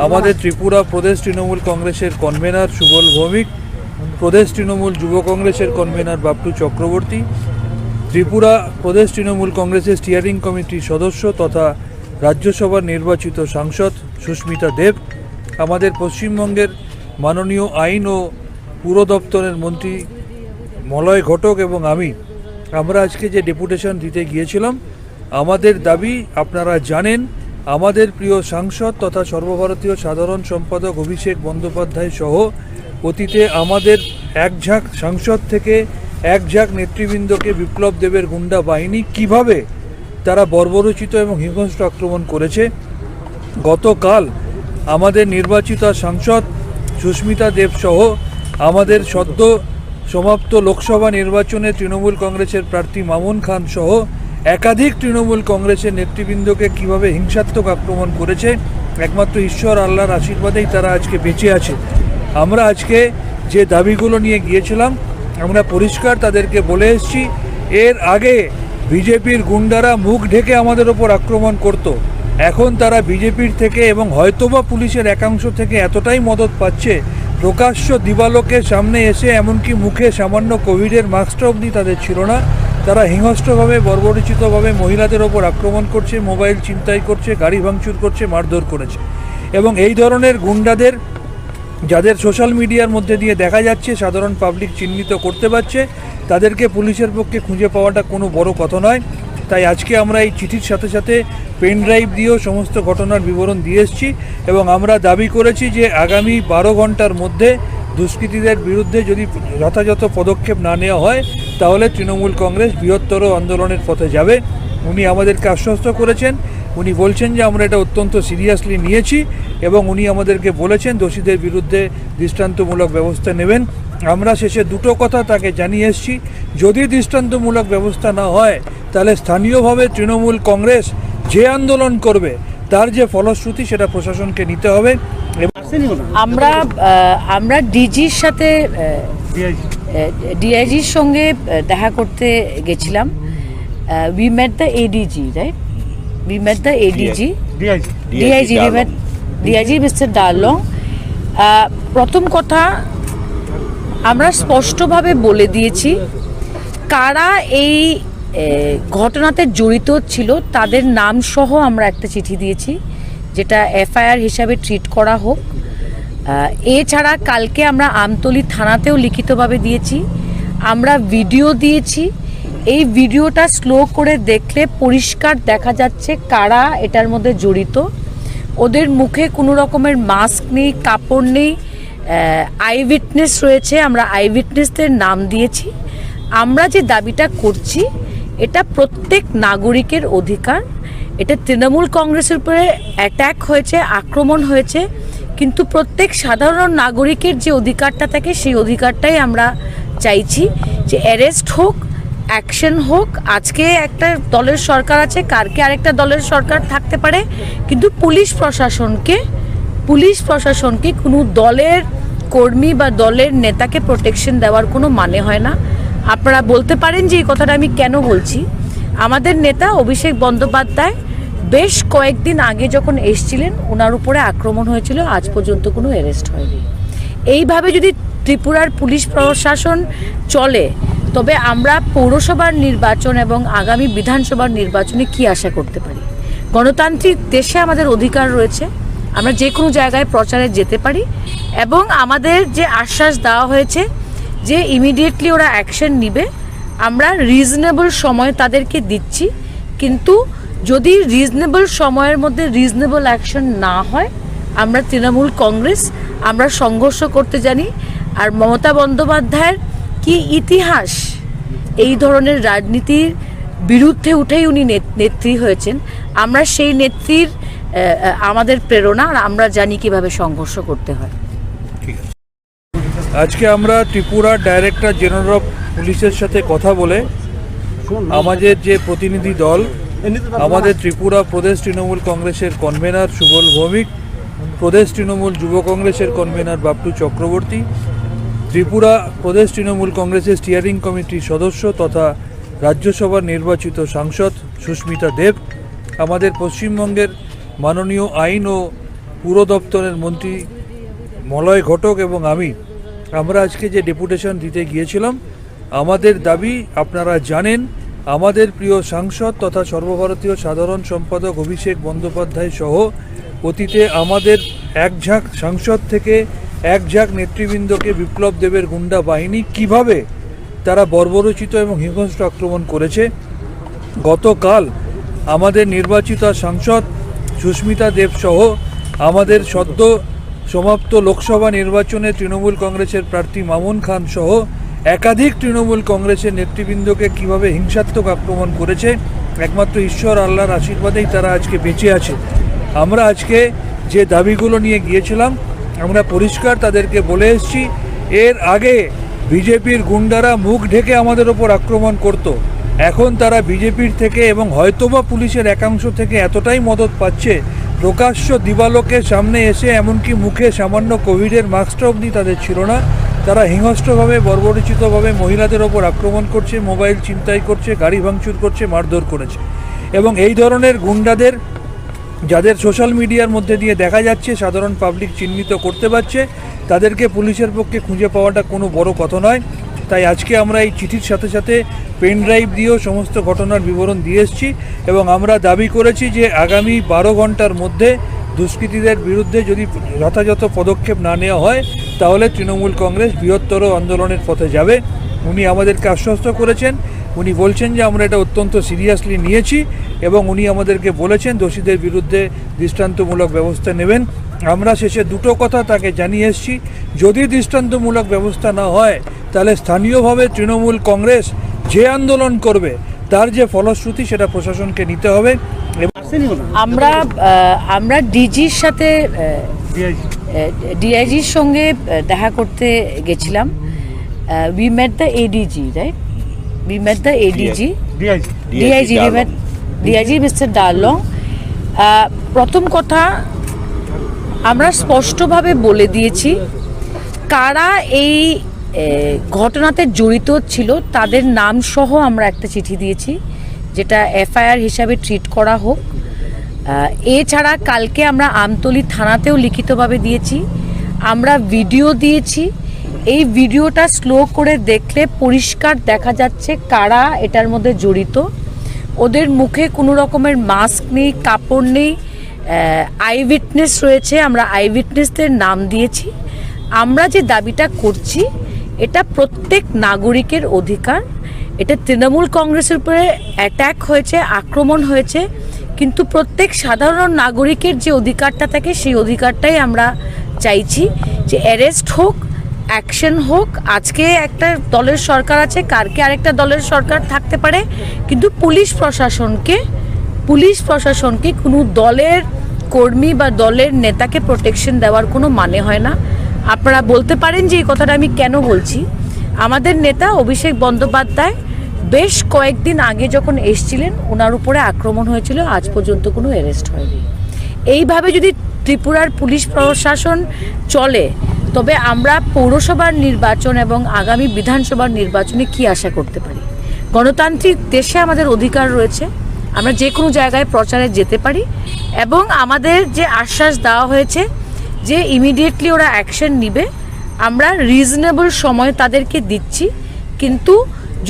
আমাদের ত্রিপুরা প্রদেশ তৃণমূল কংগ্রেসের কনভেনার সুবল ভৌমিক, প্রদেশ তৃণমূল যুব কংগ্রেসের কনভেনার বাপটু চক্রবর্তী, ত্রিপুরা প্রদেশ তৃণমূল কংগ্রেসের স্টিয়ারিং কমিটির সদস্য তথা রাজ্যসভার নির্বাচিত সাংসদ সুস্মিতা দেব, আমাদের পশ্চিমবঙ্গের মাননীয় আইন ও পুর দপ্তরের মন্ত্রী মলয় ঘটক এবং আমরা আজকে যে ডেপুটেশন দিতে গিয়েছিলাম, আমাদের দাবি আপনারা জানেন, আমাদের প্রিয় সাংসদ তথা সর্বভারতীয় সাধারণ সম্পাদক অভিষেক বন্দ্যোপাধ্যায় সহ অতীতে আমাদের এক ঝাঁক সাংসদ থেকে এক ঝাঁক নেতৃবৃন্দকে বিপ্লব দেবের গুন্ডা বাহিনী কিভাবে তারা বর্বরোচিত এবং হিংস্র আক্রমণ করেছে। গতকাল আমাদের নির্বাচিত সাংসদ সুস্মিতা দেব সহ আমাদের সদ্য সমাপ্ত লোকসভা নির্বাচনে তৃণমূল কংগ্রেসের প্রার্থী মামুন খান সহ একাধিক তৃণমূল কংগ্রেসের নেতৃবৃন্দকে কিভাবে হিংসাত্মক আক্রমণ করেছে। একমাত্র ঈশ্বর আল্লাহর আশীর্বাদেই তারা আজকে বেঁচে আছে। আমরা আজকে যে দাবিগুলো নিয়ে গিয়েছিলাম, আমরা পরিষ্কার তাদেরকে বলে এসেছি, এর আগে বিজেপির গুন্ডারা মুখ ঢেকে আমাদের ওপর আক্রমণ করত, এখন তারা বিজেপির থেকে এবং হয়তোবা পুলিশের একাংশ থেকে এতটাই মদত পাচ্ছে, প্রকাশ্য দিবালোকের সামনে এসে এমনকি মুখে সামান্য কোভিডের মাস্কটা অবধি তাদের ছিল না, তারা হিংস্রভাবে বর্বরোচিতভাবে মহিলাদের ওপর আক্রমণ করছে, মোবাইল ছিনতাই করছে, গাড়ি ভাঙচুর করছে, মারধর করেছে। এবং এই ধরনের গুন্ডাদের যাদের সোশ্যাল মিডিয়ার মধ্যে দিয়ে দেখা যাচ্ছে, সাধারণ পাবলিক চিহ্নিত করতে পারছে, তাদেরকে পুলিশের পক্ষে খুঁজে পাওয়াটা কোনো বড় কথা নয়। তাই আজকে আমরা এই চিঠির সাথে সাথে পেন ড্রাইভ দিয়েও সমস্ত ঘটনার বিবরণ দিয়ে এসেছি এবং আমরা দাবি করেছি যে আগামী 12 ঘন্টার মধ্যে দুষ্কৃতীদের বিরুদ্ধে যদি যথাযথ পদক্ষেপ না নেওয়া হয় তাহলে তৃণমূল কংগ্রেস বৃহত্তর আন্দোলনের পথে যাবে। উনি আমাদেরকে আশ্বস্ত করেছেন, উনি বলছেন যে আমরা এটা অত্যন্ত সিরিয়াসলি নিয়েছি এবং উনি আমাদেরকে বলেছেন দোষীদের বিরুদ্ধে দৃষ্টান্তমূলক ব্যবস্থা নেবেন। আমরা শেষে দুটো কথা তাকে জানিয়ে এসেছি, যদি দৃষ্টান্তমূলক ব্যবস্থা না হয় তাহলে স্থানীয়ভাবে তৃণমূল কংগ্রেস যে আন্দোলন করবে তার যে ফলশ্রুতি সেটা প্রশাসনকে নিতে হবে। আমরা ডিজির সাথে ডিআইজির সঙ্গে দেখা করতে গেছিলাম। We mate the ADG, right? We mate the ADG, DIG mister Darlong. প্রথম কথা, আমরা স্পষ্টভাবে বলে দিয়েছি কারা এই ঘটনাতে জড়িত ছিল তাদের নাম সহ আমরা একটা চিঠি দিয়েছি, যেটা এফআইআর হিসাবে ট্রিট করা হোক। এছাড়া কালকে আমরা আমতলী থানাতেও লিখিতভাবে দিয়েছি, আমরা ভিডিও দিয়েছি। এই ভিডিওটা স্লো করে দেখলে পরিষ্কার দেখা যাচ্ছে কারা এটার মধ্যে জড়িত। ওদের মুখে কোনো রকমের মাস্ক নেই, কাপড় নেই, আই উইটনেস রয়েছে, আমরা আই উইটনেসদের নাম দিয়েছি। আমরা যে দাবিটা করছি এটা প্রত্যেক নাগরিকের অধিকার। এটা তৃণমূল কংগ্রেসের উপরে অ্যাটাক হয়েছে, আক্রমণ হয়েছে, কিন্তু প্রত্যেক সাধারণ নাগরিকের যে অধিকারটা থাকে সেই অধিকারটাই আমরা চাইছি যে অ্যারেস্ট হোক, অ্যাকশন হোক। আজকে একটা দলের সরকার আছে, কালকে আরেকটা দলের সরকার থাকতে পারে, কিন্তু পুলিশ প্রশাসনকে কোনো দলের কর্মী বা দলের নেতাকে প্রোটেকশন দেওয়ার কোনো মানে হয় না। আপনারা বলতে পারেন যে এই কথাটা আমি কেন বলছি। আমাদের নেতা অভিষেক বন্দ্যোপাধ্যায় বেশ কয়েকদিন আগে যখন এসছিলেন, ওনার উপরে আক্রমণ হয়েছিল, আজ পর্যন্ত কোনো অ্যারেস্ট হয়নি। এইভাবে যদি ত্রিপুরার পুলিশ প্রশাসন চলে তবে আমরা পৌরসভার নির্বাচন এবং আগামী বিধানসভার নির্বাচনে কি আশা করতে পারি? গণতান্ত্রিক দেশে আমাদের অধিকার রয়েছে, আমরা যে কোনো জায়গায় প্রচারে যেতে পারি এবং আমাদের যে আশ্বাস দেওয়া হয়েছে যে ইমিডিয়েটলি ওরা অ্যাকশন নিবে, আমরা রিজনেবল সময় তাদেরকে দিচ্ছি। কিন্তু যদি রিজনেবল সময়ের মধ্যে রিজনেবল অ্যাকশন না হয়, আমরা তৃণমূল কংগ্রেস আমরা সংঘর্ষ করতে জানি। আর মমতা বন্দ্যোপাধ্যায়ের কি ইতিহাস, এই ধরনের রাজনীতির বিরুদ্ধে উঠেই উনি নেত্রী হয়েছেন। আমরা সেই নেত্রীর আমাদের প্রেরণা, আর আমরা জানি কিভাবে সংঘর্ষ করতে হয়। আজকে আমরা ত্রিপুরার ডাইরেক্টর জেনারেল অফ পুলিশের সাথে কথা বলে আমাদের যে প্রতিনিধি দল, আমাদের ত্রিপুরা প্রদেশ তৃণমূল কংগ্রেসের কনভেনার সুবল ভৌমিক, প্রদেশ তৃণমূল যুব কংগ্রেসের কনভেনার বাপটু চক্রবর্তী, ত্রিপুরা প্রদেশ তৃণমূল কংগ্রেসের স্টিয়ারিং কমিটির সদস্য তথা রাজ্যসভার নির্বাচিত সাংসদ সুস্মিতা দেব, আমাদের পশ্চিমবঙ্গের মাননীয় আইন ও পুর দপ্তরের মন্ত্রী মলয় ঘটক এবং আমরা আজকে যে ডেপুটেশন দিতে গিয়েছিলাম, আমাদের দাবি আপনারা জানেন, আমাদের প্রিয় সাংসদ তথা সর্বভারতীয় সাধারণ সম্পাদক অভিষেক বন্দ্যোপাধ্যায় সহ অতীতে আমাদের এক ঝাঁক সাংসদ থেকে এক ঝাঁক নেতৃবৃন্দকে বিপ্লব দেবের গুন্ডা বাহিনী কিভাবে তারা বর্বরোচিত এবং হিংস্র আক্রমণ করেছে। গতকাল আমাদের নির্বাচিত সাংসদ সুস্মিতা দেব সহ আমাদের সদ্য সমাপ্ত লোকসভা নির্বাচনে তৃণমূল কংগ্রেসের প্রার্থী মামুন খান সহ একাধিক তৃণমূল কংগ্রেসের নেতৃবৃন্দকে কিভাবে হিংসাত্মক আক্রমণ করেছে। একমাত্র ঈশ্বর আল্লাহর আশীর্বাদেই তারা আজকে বেঁচে আছে। আমরা আজকে যে দাবিগুলো নিয়ে গিয়েছিলাম, আমরা পরিষ্কার তাদেরকে বলে এসেছি, এর আগে বিজেপির গুন্ডারা মুখ ঢেকে আমাদের ওপর আক্রমণ করত। এখন তারা বিজেপির থেকে এবং হয়তোবা পুলিশের একাংশ থেকে এতটাই মদত পাচ্ছে, প্রকাশ্য দিবালোকের সামনে এসে এমনকি মুখে সামান্য কোভিডের মাস্কটা অবধি তাদের ছিল না, তারা হিংস্রভাবে বর্বরোচিতভাবে মহিলাদের ওপর আক্রমণ করছে, মোবাইল ছিনতাই করছে, গাড়ি ভাঙচুর করছে, মারধর করেছে। এবং এই ধরনের গুন্ডাদের যাদের সোশ্যাল মিডিয়ার মধ্যে দিয়ে দেখা যাচ্ছে, সাধারণ পাবলিক চিহ্নিত করতে পারছে, তাদেরকে পুলিশের পক্ষে খুঁজে পাওয়াটা কোনো বড় কথা নয়। তাই আজকে আমরা এই চিঠির সাথে সাথে পেন ড্রাইভ দিয়েও সমস্ত ঘটনার বিবরণ দিয়ে এসেছি এবং আমরা দাবি করেছি যে আগামী 12 ঘন্টার মধ্যে দুষ্কৃতীদের বিরুদ্ধে যদি যথাযথ পদক্ষেপ না নেওয়া হয় তাহলে তৃণমূল কংগ্রেস বৃহত্তর আন্দোলনের পথে যাবে। উনি আমাদেরকে আশ্বস্ত করেছেন, উনি বলছেন যে আমরা এটা অত্যন্ত সিরিয়াসলি নিয়েছি এবং উনি আমাদেরকে বলেছেন দোষীদের বিরুদ্ধে দৃষ্টান্তমূলক ব্যবস্থা নেবেন। আমরা শেষে দুটো কথা তাকে জানিয়ে এসেছি, যদি দৃষ্টান্তমূলক ব্যবস্থা না হয় তাহলে স্থানীয়ভাবে তৃণমূল কংগ্রেস যে আন্দোলন করবে তার যে ফলশ্রুতি সেটা প্রশাসনকে নিতে হবে। আমরা ডিজির সাথে ডিআইজির সঙ্গে দেখা করতে গেছিলাম। We mate the ADG, right? We mate the ADG, DIG mister Darlong. প্রথম কথা, আমরা স্পষ্টভাবে বলে দিয়েছি কারা এই ঘটনাতে জড়িত ছিল তাদের নাম সহ আমরা একটা চিঠি দিয়েছি, যেটা এফআইআর হিসাবে ট্রিট করা হোক। এছাড়া কালকে আমরা আমতলী থানাতেও লিখিতভাবে দিয়েছি, আমরা ভিডিও দিয়েছি। এই ভিডিওটা স্লো করে দেখলে পরিষ্কার দেখা যাচ্ছে কারা এটার মধ্যে জড়িত। ওদের মুখে কোনো রকমের মাস্ক নেই, কাপড় নেই, আই উইটনেস রয়েছে, আমরা আই উইটনেসদের নাম দিয়েছি। আমরা যে দাবিটা করছি এটা প্রত্যেক নাগরিকের অধিকার। এটা তৃণমূল কংগ্রেসের উপরে অ্যাটাক হয়েছে, আক্রমণ হয়েছে, কিন্তু প্রত্যেক সাধারণ নাগরিকের যে অধিকারটা থাকে সেই অধিকারটাই আমরা চাইছি যে অ্যারেস্ট হোক, অ্যাকশন হোক। আজকে একটা দলের সরকার আছে, কালকে আরেকটা দলের সরকার থাকতে পারে, কিন্তু পুলিশ প্রশাসনকে কোনো দলের কর্মী বা দলের নেতাকে প্রোটেকশন দেওয়ার কোনো মানে হয় না। আপনারা বলতে পারেন যে এই কথাটা আমি কেন বলছি। আমাদের নেতা অভিষেক বন্দ্যোপাধ্যায় বেশ কয়েকদিন আগে যখন এসছিলেন ওনার উপরে আক্রমণ হয়েছিল, আজ পর্যন্ত কোনো অ্যারেস্ট হয়নি। এইভাবে যদি ত্রিপুরার পুলিশ প্রশাসন চলে তবে আমরা পৌরসভার নির্বাচন এবং আগামী বিধানসভার নির্বাচনে কি আশা করতে পারি? গণতান্ত্রিক দেশে আমাদের অধিকার রয়েছে, আমরা যে কোনো জায়গায় প্রচারে যেতে পারি এবং আমাদের যে আশ্বাস দেওয়া হয়েছে যে ইমিডিয়েটলি ওরা অ্যাকশন নিবে, আমরা রিজনেবল সময় তাদেরকে দিচ্ছি। কিন্তু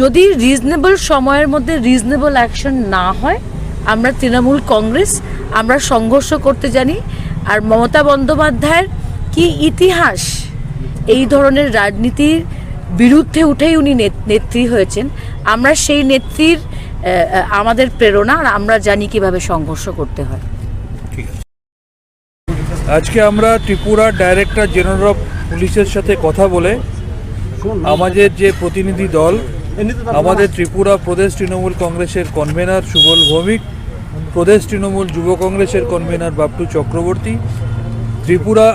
যদি রিজনেবল সময়ের মধ্যে রিজনেবল অ্যাকশন না হয়, আমরা তৃণমূল কংগ্রেস আমরা সংঘর্ষ করতে জানি। আর মমতা বন্দ্যোপাধ্যায়ের কি ইতিহাস, এই ধরনের রাজনীতির বিরুদ্ধে উঠেই উনি নেত্রী হয়েছেন। আমরা সেই নেত্রীর আমাদের প্রেরণা, আর আমরা জানি কিভাবে সংঘর্ষ করতে হয়। আজকে আমরা ত্রিপুরার ডাইরেক্টর জেনারেল অফ পুলিশের সাথে কথা বলে আমাদের যে প্রতিনিধি দল, আমাদের ত্রিপুরা প্রদেশ তৃণমূল কংগ্রেসের কনভেনার সুবল ভৌমিক, প্রদেশ তৃণমূল যুব কংগ্রেসের কনভেনার বাপটু চক্রবর্তী, ত্রিপুরা